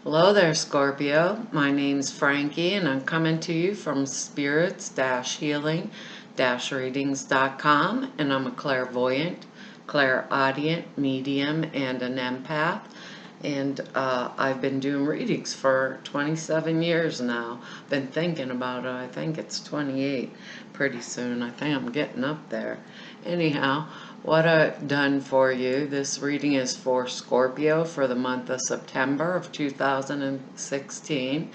Hello there, Scorpio. My name's Frankie, and I'm coming to you from spirits-healing-readings.com, and I'm a clairvoyant, clairaudient, medium, and an empath. And I've been doing readings for 27 years now. Been thinking about it. I think it's 28 pretty soon. I think I'm getting up there. Anyhow, what I've done for you, this reading is for Scorpio for the month of September of 2016.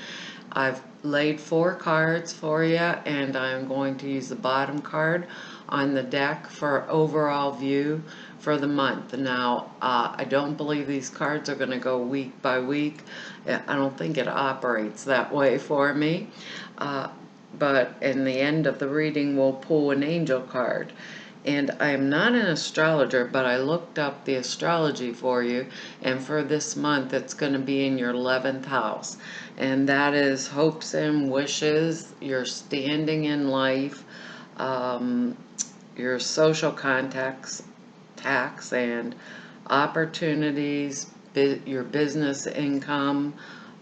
I've laid 4 cards for you, and I'm going to use the bottom card on the deck for overall view for the month. Now, I don't believe these cards are going to go week by week. I don't think it operates that way for me. But in the end of the reading, we'll pull an angel card. And I am not an astrologer, but I looked up the astrology for you, and for this month it's going to be in your 11th house, and that is hopes and wishes, your standing in life, your social contacts, tax and opportunities, your business income,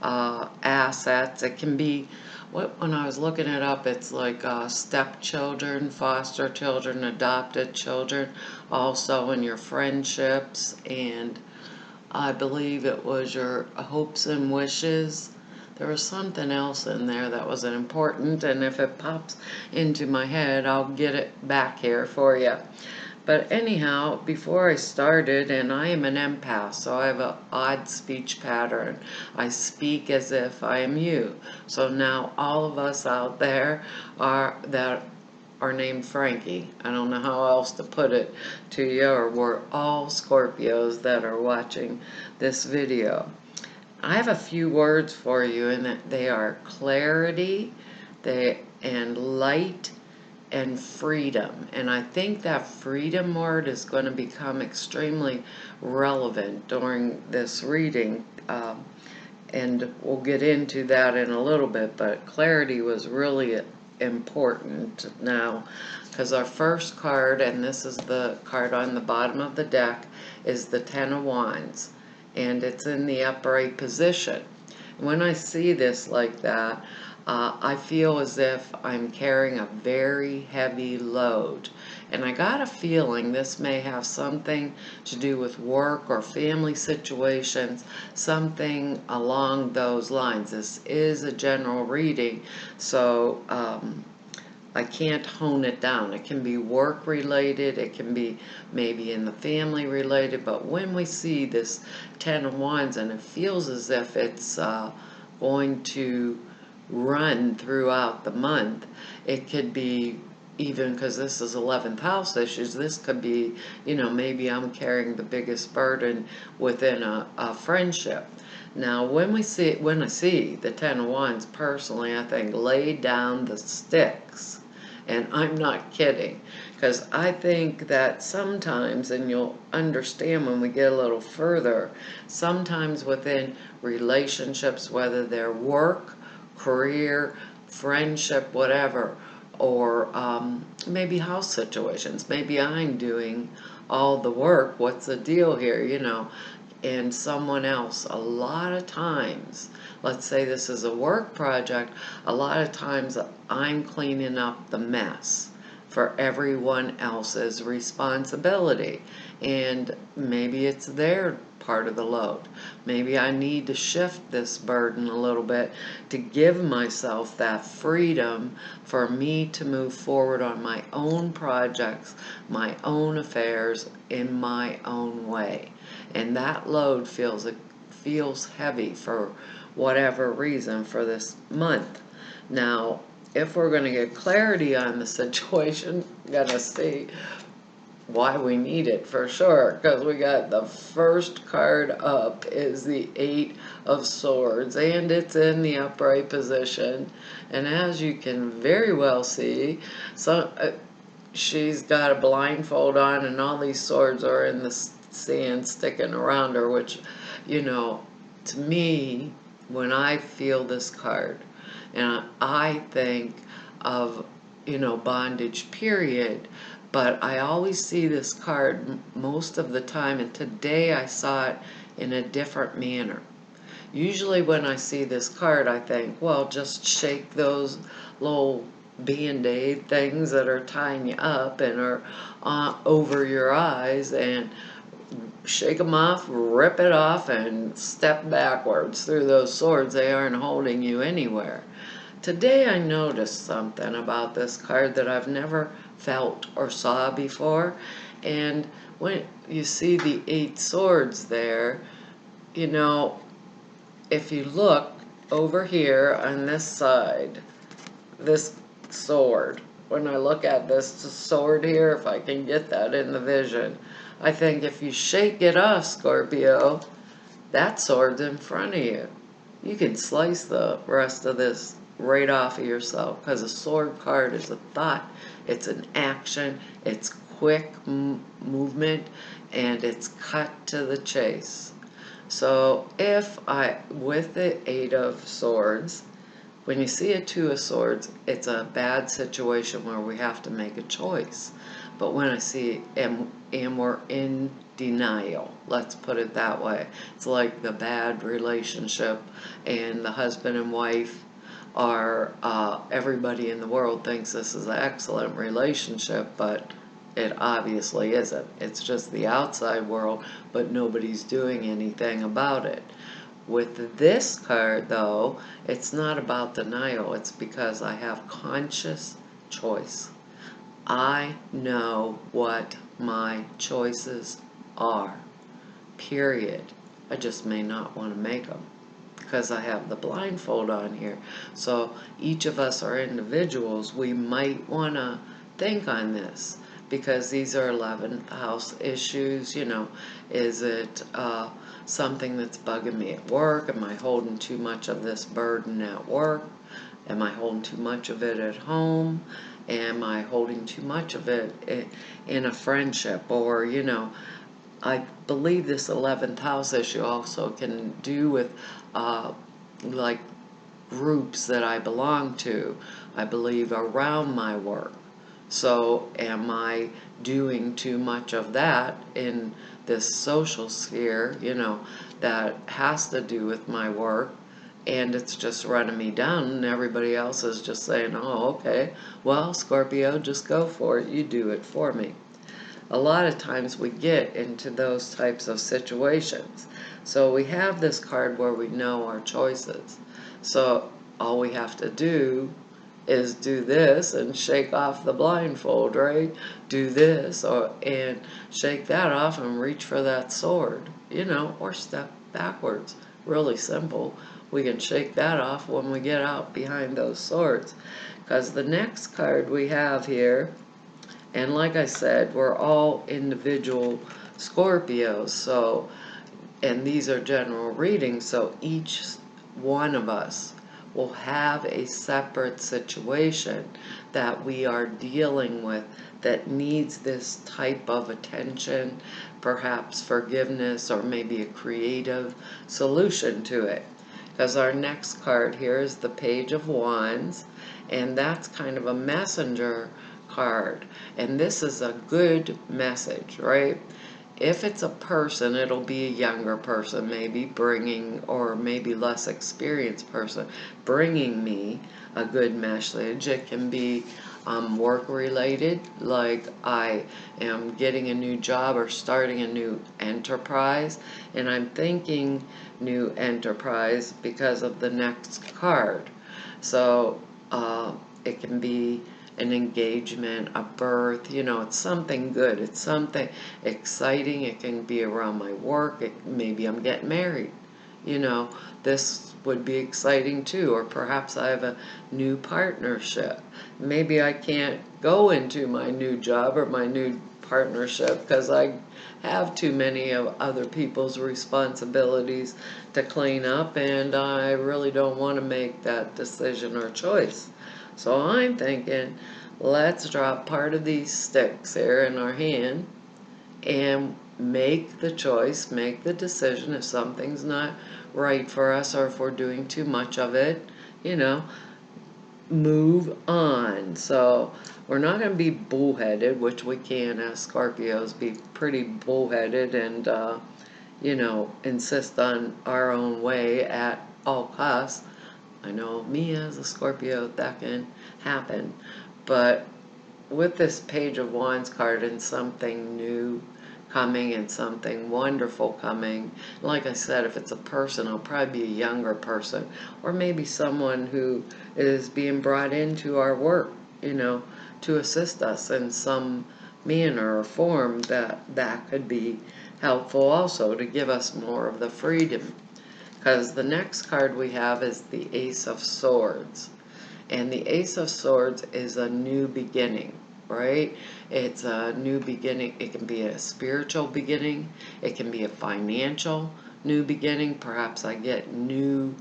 assets. It can be, when I was looking it up, it's like stepchildren, foster children, adopted children, also in your friendships, and I believe it was your hopes and wishes. There was something else in there that was important, and if it pops into my head, I'll get it back here for you. But anyhow, before I started, and I am an empath, so I have an odd speech pattern. I speak as if I am you. So now all of us out there that are named Frankie. I don't know how else to put it to you, or we're all Scorpios that are watching this video. I have a few words for you, and they are clarity, and light, and freedom. And I think that freedom word is going to become extremely relevant during this reading. And we'll get into that in a little bit, but clarity was really important now, because our first card, and this is the card on the bottom of the deck, is the Ten of Wands, and it's in the upright position. When I see this like that, I feel as if I'm carrying a very heavy load. And I got a feeling this may have something to do with work or family situations, something along those lines. This is a general reading, so I can't hone it down. It can be work related, it can be maybe in the family related, but when we see this Ten of Wands and it feels as if it's going to run throughout the month, it could be, even because this is 11th house issues, this could be, maybe I'm carrying the biggest burden within a friendship. Now, when I see the Ten of Wands, personally, I think lay down the sticks. And I'm not kidding, because I think that sometimes, and you'll understand when we get a little further, sometimes within relationships, whether they're work, career, friendship, whatever, or maybe house situations. Maybe I'm doing all the work. What's the deal here, and someone else, a lot of times, let's say this is a work project, a lot of times I'm cleaning up the mess for everyone else's responsibility. And maybe it's their part of the load. Maybe I need to shift this burden a little bit to give myself that freedom for me to move forward on my own projects, my own affairs, in my own way. And that load feels heavy for whatever reason for this month. Now, if we're going to get clarity on the situation, we're going to see why we need it for sure, because we got the first card up is the Eight of Swords, and it's in the upright position. And as you can very well see, she's got a blindfold on, and all these swords are in the sand sticking around her, which, to me, when I feel this card, and I think of, bondage, period, but I always see this card most of the time, and today I saw it in a different manner. usually when I see this card, I think, well, just shake those little Band-Aid things that are tying you up and are over your eyes, and shake them off, rip it off, and step backwards through those swords. They aren't holding you anywhere. Today I noticed something about this card that I've never felt or saw before. And when you see the 8 swords there, you know, if you look over here on this side, this sword, when I look at this sword here, if I can get that in the vision, I think if you shake it off, Scorpio, that sword's in front of you. You can slice the rest of this right off of yourself, because a sword card is a thought, it's an action, it's quick movement, and it's cut to the chase. So if with the 8 of Swords, when you see a 2 of Swords, it's a bad situation where we have to make a choice. But when I see and we're in denial, let's put it that way. It's like the bad relationship, and the husband and wife are, everybody in the world thinks this is an excellent relationship, but it obviously isn't. It's just the outside world, but nobody's doing anything about it. With this card, though, it's not about denial. It's because I have conscious choice. I know what my choices are, period. I just may not want to make them because I have the blindfold on here. So each of us are individuals. We might want to think on this, because these are 11th house issues. Is it something that's bugging me at work? Am I holding too much of this burden at work? Am I holding too much of it at home? Am I holding too much of it in a friendship? Or, I believe this 11th house issue also can do with like groups that I belong to, I believe, around my work. So am I doing too much of that in this social sphere, that has to do with my work, and it's just running me down, and everybody else is just saying, oh, okay, well, Scorpio, just go for it, you do it for me. A lot of times we get into those types of situations. So we have this card where we know our choices. So all we have to do is do this and shake off the blindfold, right? Do this and shake that off and reach for that sword, or step backwards. Really simple. We can shake that off when we get out behind those swords. Because the next card we have here, and like I said, we're all individual Scorpios, and these are general readings, so each one of us will have a separate situation that we are dealing with that needs this type of attention, perhaps forgiveness, or maybe a creative solution to it. Because our next card here is the Page of Wands, and that's kind of a messenger card. And this is a good message, right? If it's a person, it'll be a younger person maybe bringing, or maybe less experienced person bringing me a good message. It can be work related, like I am getting a new job or starting a new enterprise, and I'm thinking new enterprise because of the next card. So it can be an engagement, a birth, it's something good, it's something exciting. It can be around my work, maybe I'm getting married, this would be exciting too. Or perhaps I have a new partnership. Maybe I can't go into my new job or my new partnership because I have too many of other people's responsibilities to clean up, and I really don't want to make that decision or choice. So I'm thinking, let's drop part of these sticks here in our hand and make the choice, make the decision. If something's not right for us, or if we're doing too much of it, move on. So we're not going to be bullheaded, which we can as Scorpios be pretty bullheaded and insist on our own way at all costs. I know me as a Scorpio, that can happen. But with this Page of Wands card and something new coming and something wonderful coming, like I said, if it's a person, it'll probably be a younger person, or maybe someone who is being brought into our work, to assist us in some manner or form, that could be helpful also to give us more of the freedom. Because the next card we have is the Ace of Swords. And the Ace of Swords is a new beginning, right? It's a new beginning. It can be a spiritual beginning. It can be a financial new beginning. Perhaps I get new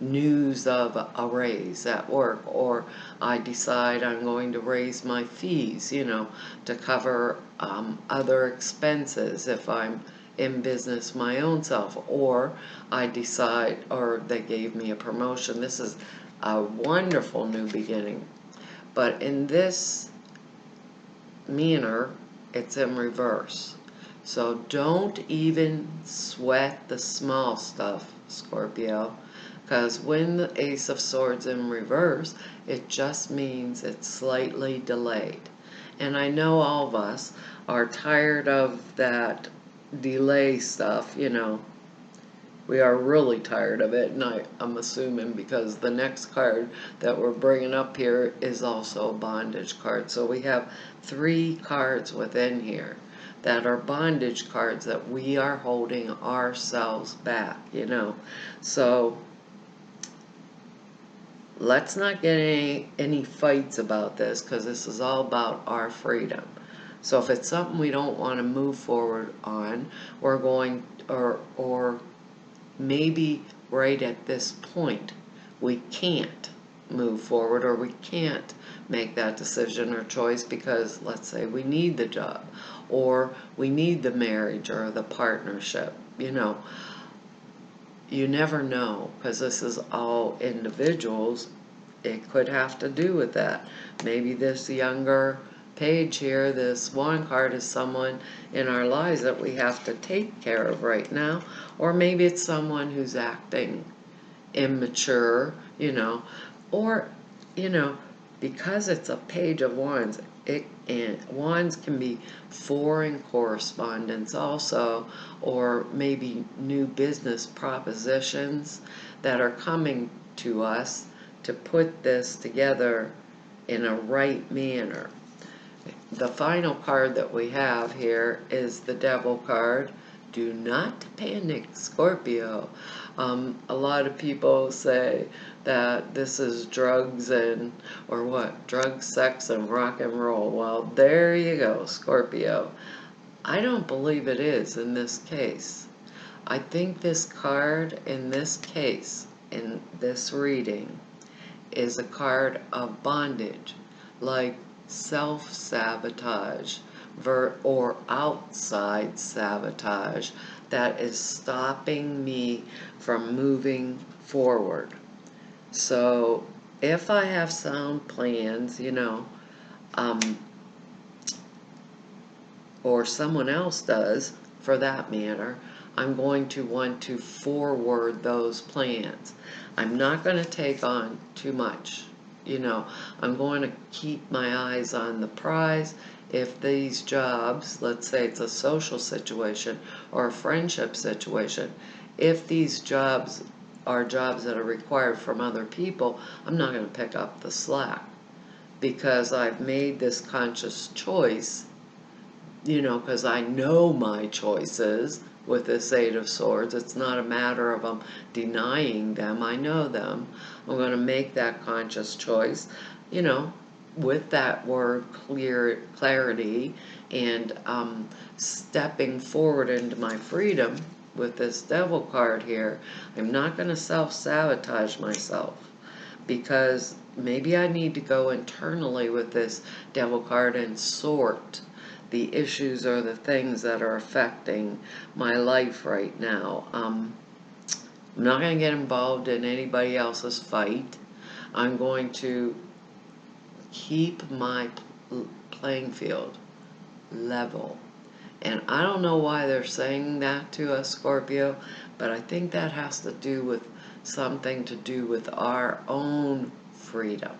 news of a raise at work, or I decide I'm going to raise my fees, to cover other expenses if I'm in business my own self, or I decide, or they gave me a promotion. This is a wonderful new beginning. But in this manner, it's in reverse. So don't even sweat the small stuff, Scorpio, because when the Ace of Swords in reverse, it just means it's slightly delayed. And I know all of us are tired of that delay stuff, we are really tired of it, and I'm assuming because the next card that we're bringing up here is also a bondage card. So we have 3 cards within here that are bondage cards that we are holding ourselves back, So let's not get any fights about this, because this is all about our freedom. So if it's something we don't want to move forward on, we're going, or maybe right at this point we can't move forward, or we can't make that decision or choice because, let's say, we need the job, or we need the marriage or the partnership. You never know, because this is all individuals. It could have to do with that. Maybe this younger page here, this wand card, is someone in our lives that we have to take care of right now. Or maybe it's someone who's acting immature, or, because it's a Page of Wands, and wands can be foreign correspondence also, or maybe new business propositions that are coming to us to put this together in a right manner. The final card that we have here is the Devil card. Do not panic, Scorpio. A lot of people say that this is drugs or what? Drugs, sex, and rock and roll. Well, there you go, Scorpio. I don't believe it is in this case. I think this card in this case, in this reading, is a card of bondage, like self-sabotage or outside sabotage that is stopping me from moving forward. So if I have sound plans, or someone else does for that matter, I'm going to want to forward those plans. I'm not going to take on too much. I'm going to keep my eyes on the prize. If these jobs, let's say it's a social situation or a friendship situation, if these jobs are jobs that are required from other people, I'm not going to pick up the slack, because I've made this conscious choice, because I know my choices with this Eight of Swords. It's not a matter of I'm denying them. I know them. I'm going to make that conscious choice, with that word clarity, and stepping forward into my freedom with this Devil card here. I'm not going to self-sabotage myself, because maybe I need to go internally with this Devil card and sort the issues or the things that are affecting my life right now. I'm not going to get involved in anybody else's fight. I'm going to keep my playing field level And I don't know why they're saying that to us, Scorpio, but I think that has to do with something to do with our own freedom.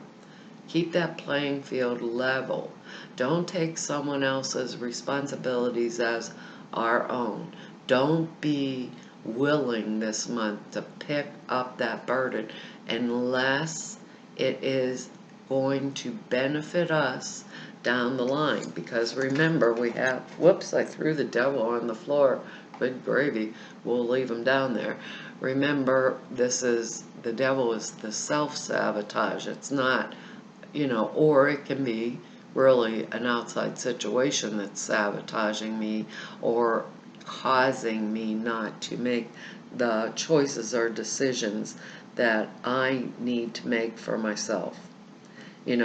Keep that playing field level. Don't take someone else's responsibilities as our own. Don't be willing this month to pick up that burden unless it is going to benefit us down the line. Because remember, we have, whoops, I threw the devil on the floor. Good gravy. We'll leave him down there. Remember, the devil is the self-sabotage. It's not, or it can be really an outside situation that's sabotaging me or causing me not to make the choices or decisions that I need to make for myself.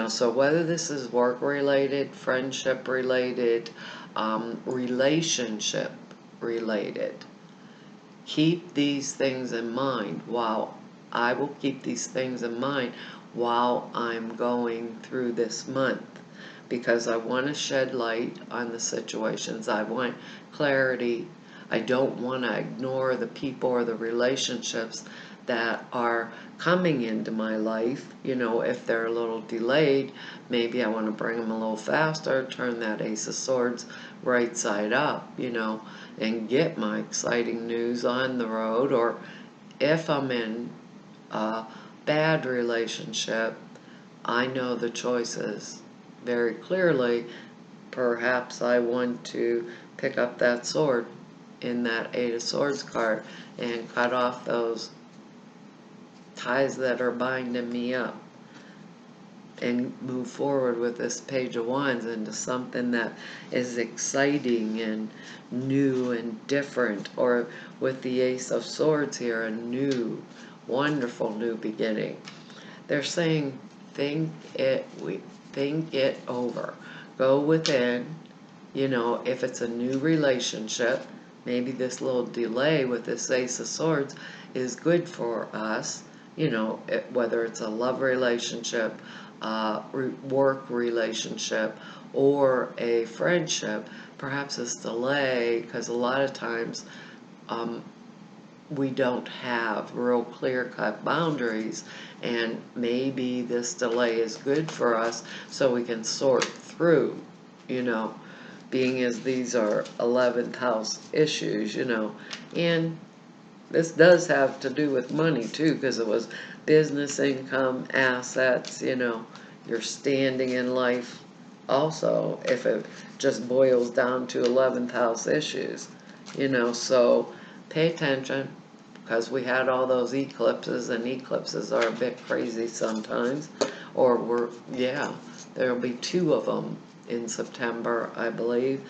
So whether this is work related, friendship related, relationship related, keep these things in mind I will keep these things in mind while I'm going through this month, because I want to shed light on the situations. I want clarity. I don't want to ignore the people or the relationships that are coming into my life. If they're a little delayed, maybe I want to bring them a little faster, turn that Ace of Swords right side up, and get my exciting news on the road. Or if I'm in a bad relationship, I know the choices very clearly. Perhaps I want to pick up that sword in that Eight of Swords card and cut off those ties that are binding me up and move forward with this Page of Wands into something that is exciting and new and different. Or with the Ace of Swords here, a new, wonderful new beginning. They're saying think it over. Go within. If it's a new relationship, maybe this little delay with this Ace of Swords is good for us. Whether it's a love relationship, work relationship, or a friendship, perhaps this delay, because a lot of times we don't have real clear-cut boundaries, and maybe this delay is good for us so we can sort through, being as these are 11th house issues, and this does have to do with money too, because it was business, income, assets, your standing in life. Also, if it just boils down to 11th house issues, so pay attention, because we had all those eclipses, and eclipses are a bit crazy sometimes. Or there'll be 2 of them in September, I believe.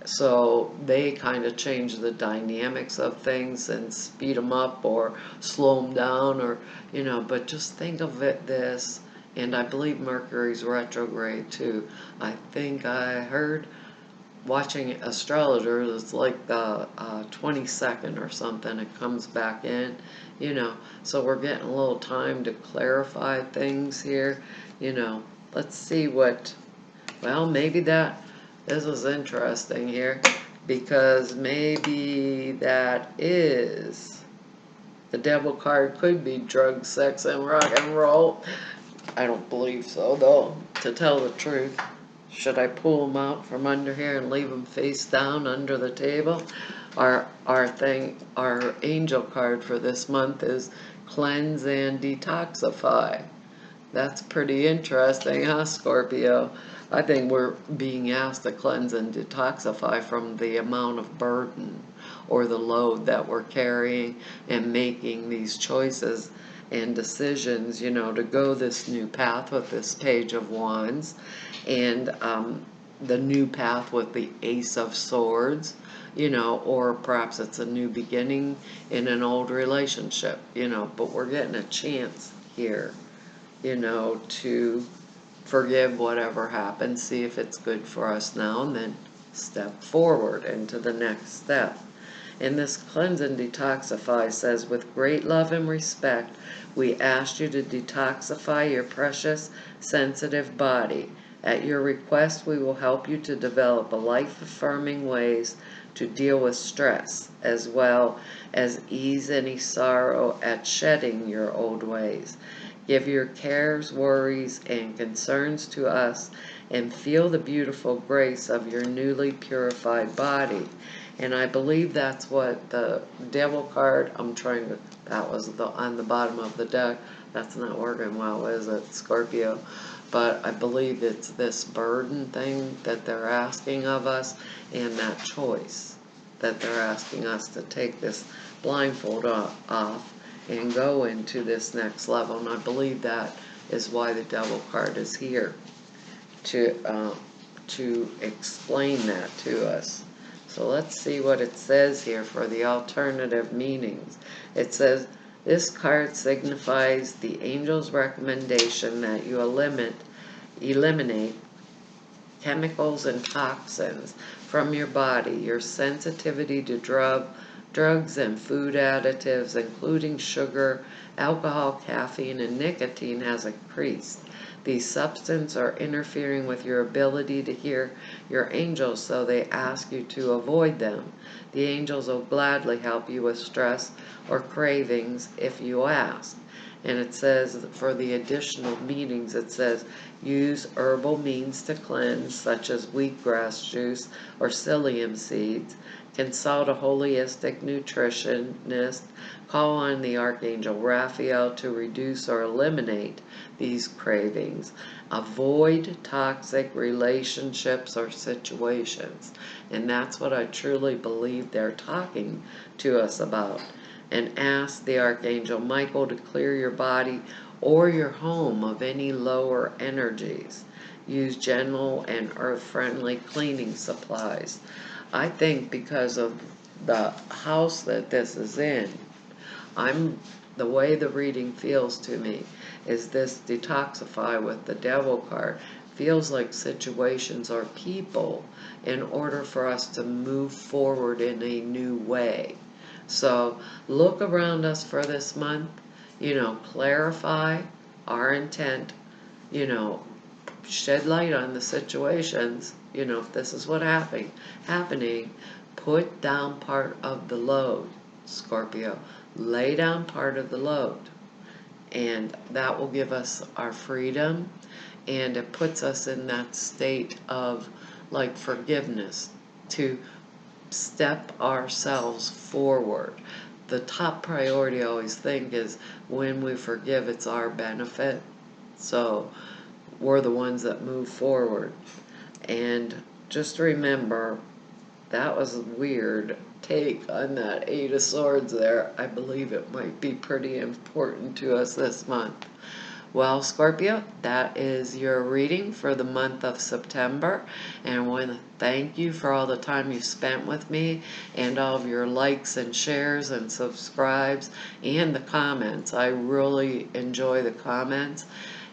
So they kind of change the dynamics of things and speed them up or slow them down, or, but just think of this. And I believe Mercury's retrograde too. I think I heard watching astrologers, it's like the 22nd or something, it comes back in, so we're getting a little time to clarify things here. Let's see maybe this is interesting here, because maybe that is the devil card. Could be drugs, sex, and rock and roll. I don't believe so, though, to tell the truth. Should I pull them out from under here and leave them face down under the table? Our angel card for this month is Cleanse and Detoxify. That's pretty interesting, huh, Scorpio? I think we're being asked to cleanse and detoxify from the amount of burden or the load that we're carrying, and making these choices and decisions, to go this new path with this Page of Wands, and the new path with the Ace of Swords, or perhaps it's a new beginning in an old relationship, but we're getting a chance here, to forgive whatever happened, see if it's good for us now, and then step forward into the next step. And this Cleanse and Detoxify says, with great love and respect, we ask you to detoxify your precious, sensitive body. At your request, we will help you to develop a life-affirming ways to deal with stress, as well as ease any sorrow at shedding your old ways. Give your cares, worries, and concerns to us, and feel the beautiful grace of your newly purified body. And I believe that's what the devil card, that was on the bottom of the deck. That's not working well, is it, Scorpio? But I believe it's this burden thing that they're asking of us, and that choice that they're asking us to take this blindfold off and go into this next level. And I believe that is why the devil card is here, to explain that to us. So let's see what it says here for the alternative meanings. It says, this card signifies the angel's recommendation that you eliminate chemicals and toxins from your body. Your sensitivity to drugs and food additives, including sugar, alcohol, caffeine, and nicotine, has increased. These substances are interfering with your ability to hear your angels, so they ask you to avoid them. The angels will gladly help you with stress or cravings if you ask. And it says, for the additional meanings, it says, use herbal means to cleanse, such as wheatgrass juice or psyllium seeds. Consult a holistic nutritionist. Call on the Archangel Raphael to reduce or eliminate these cravings. Avoid toxic relationships or situations. And that's what I truly believe they're talking to us about. And ask the Archangel Michael to clear your body or your home of any lower energies. Use gentle and earth-friendly cleaning supplies. I think because of the house that this is in, the way the reading feels to me is this detoxify with the devil card feels like situations or people in order for us to move forward in a new way. So look around us for this month, clarify our intent, you know, shed light on the situations, if this is what happening, put down part of the load, Scorpio. Lay down part of the load. And that will give us our freedom, and it puts us in that state of like forgiveness to step ourselves forward. The top priority I always think is when we forgive, it's our benefit. So we're the ones that move forward. And just remember, that was a weird take on that Eight of Swords there. I believe it might be pretty important to us this month. Well, Scorpio, that is your reading for the month of September. And I want to thank you for all the time you've spent with me and all of your likes and shares and subscribes and the comments. I really enjoy the comments.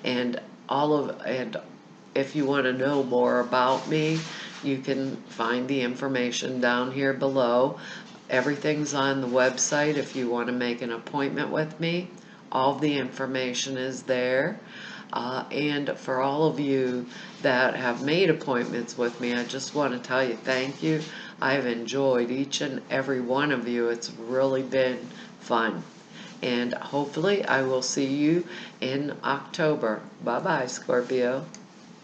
And if you want to know more about me, you can find the information down here below. Everything's on the website if you want to make an appointment with me. All the information is there. And for all of you that have made appointments with me, I just want to tell you thank you. I've enjoyed each and every one of you. It's really been fun. And hopefully I will see you in October. Bye-bye, Scorpio.